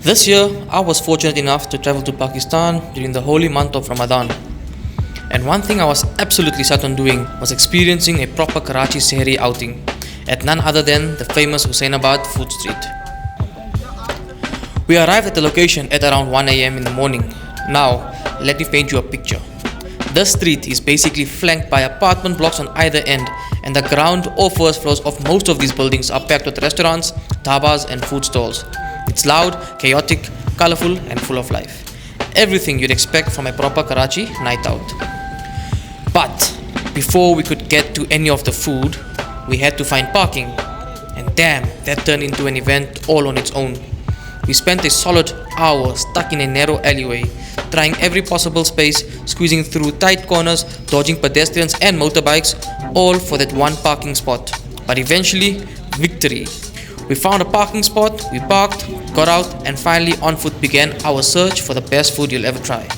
This year, I was fortunate enough to travel to Pakistan during the holy month of Ramadan. And one thing I was absolutely set on doing was experiencing a proper Karachi Sehri outing at none other than the famous Hussainabad Food Street. We arrived at the location at around 1 am in the morning. Now, let me paint you a picture. This street is basically flanked by apartment blocks on either end, and the ground or first floors of most of these buildings are packed with restaurants, dhabas and food stalls. It's loud, chaotic, colorful and full of life. Everything you'd expect from a proper Karachi night out. But before we could get to any of the food, we had to find parking. And damn, that turned into an event all on its own. We spent a solid hour stuck in a narrow alleyway, trying every possible space, squeezing through tight corners, dodging pedestrians and motorbikes, all for that one parking spot. But eventually, victory. We found a parking spot, we parked, got out, and finally on foot began our search for the best food you'll ever try.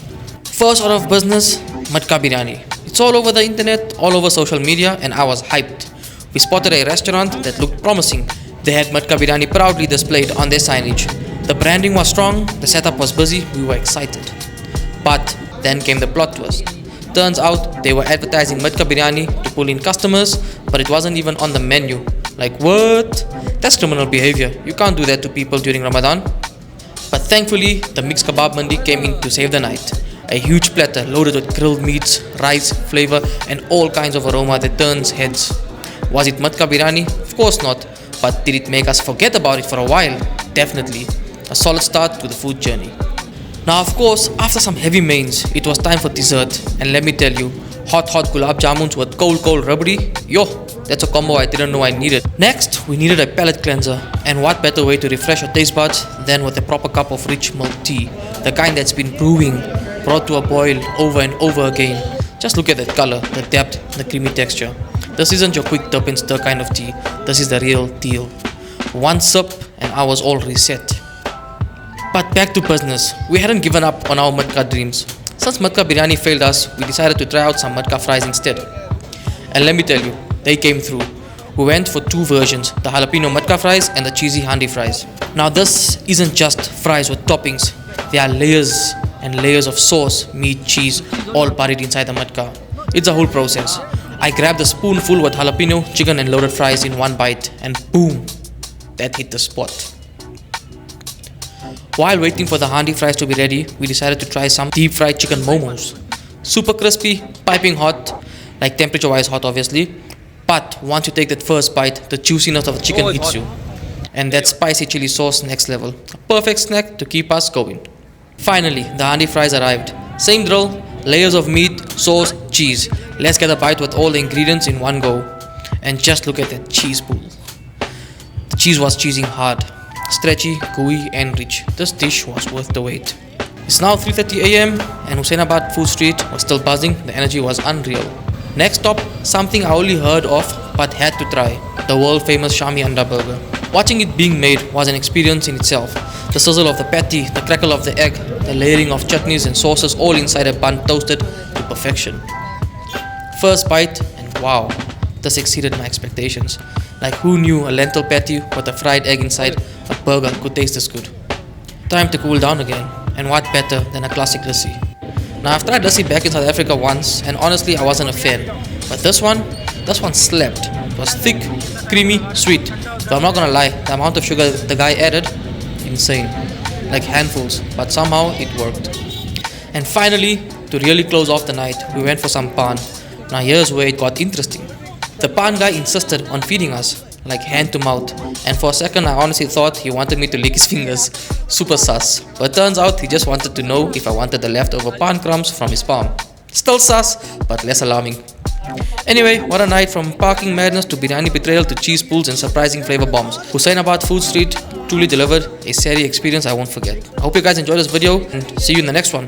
First order of business, Matka Biryani. It's all over the internet, all over social media, and I was hyped. We spotted a restaurant that looked promising. They had Matka Biryani proudly displayed on their signage. The branding was strong, the setup was busy, we were excited. But then came the plot twist. Turns out they were advertising Matka Biryani to pull in customers, but it wasn't even on the menu. Like what? That's criminal behavior. You can't do that to people during Ramadan. But thankfully, the mixed kebab Mandi came in to save the night. A huge platter loaded with grilled meats, rice, flavor and all kinds of aroma that turns heads. Was it Matka Biryani? Of course not. But did it make us forget about it for a while? Definitely. A solid start to the food journey. Now of course, after some heavy mains, it was time for dessert. And let me tell you, hot gulab jamuns with cold rabri, yo, that's a combo I didn't know I needed. Next, we needed a palate cleanser. And what better way to refresh your taste buds than with a proper cup of rich milk tea. The kind that's been brewing, brought to a boil over and over again. Just look at that color, the depth, the creamy texture. This isn't your quick dip and stir kind of tea. This is the real deal. One sip and I was all reset. But back to business. We hadn't given up on our Matka dreams. Since Matka Biryani failed us, we decided to try out some Matka fries instead. And let me tell you, they came through. We went for two versions, the jalapeno Matka fries and the cheesy handi fries. Now this isn't just fries with toppings. There are layers and layers of sauce, meat, cheese, all buried inside the Matka. It's a whole process. I grabbed a spoonful with jalapeno, chicken and loaded fries in one bite and boom, that hit the spot. While waiting for the handi fries to be ready, we decided to try some deep fried chicken momos. Super crispy, piping hot, like temperature wise hot obviously. But once you take that first bite, the juiciness of the chicken hits you. And that spicy chili sauce next level. A perfect snack to keep us going. Finally, the handi fries arrived. Same drill, layers of meat, sauce, cheese. Let's get a bite with all the ingredients in one go. And just look at that cheese pool. The cheese was cheesing hard. Stretchy, gooey and rich. This dish was worth the wait. It's now 3:30 am and Hussainabad Food Street was still buzzing. The energy was unreal. Next stop, something I only heard of but had to try. The world famous Shaami Anda Burger. Watching it being made was an experience in itself. The sizzle of the patty, the crackle of the egg, the layering of chutneys and sauces all inside a bun toasted to perfection. First bite and wow, this exceeded my expectations. Like who knew a lentil patty with a fried egg inside a burger could taste this good. Time to cool down again, and what better than a classic lassi. Now I've tried lassi back in South Africa once and honestly I wasn't a fan. But this one slept. It was thick, creamy, sweet. But I'm not gonna lie, the amount of sugar the guy added, insane. Like handfuls, but somehow it worked. And finally, to really close off the night, we went for some paan. Now here's where it got interesting. The paan guy insisted on feeding us, like hand to mouth, and for a second I honestly thought he wanted me to lick his fingers. Super sus. But turns out he just wanted to know if I wanted the leftover paan crumbs from his palm. Still sus, but less alarming. Anyway, what a night, from parking madness to biryani betrayal to cheese pools and surprising flavor bombs. Hussainabad Food Street truly delivered a Sehri experience I won't forget. I hope you guys enjoyed this video and see you in the next one.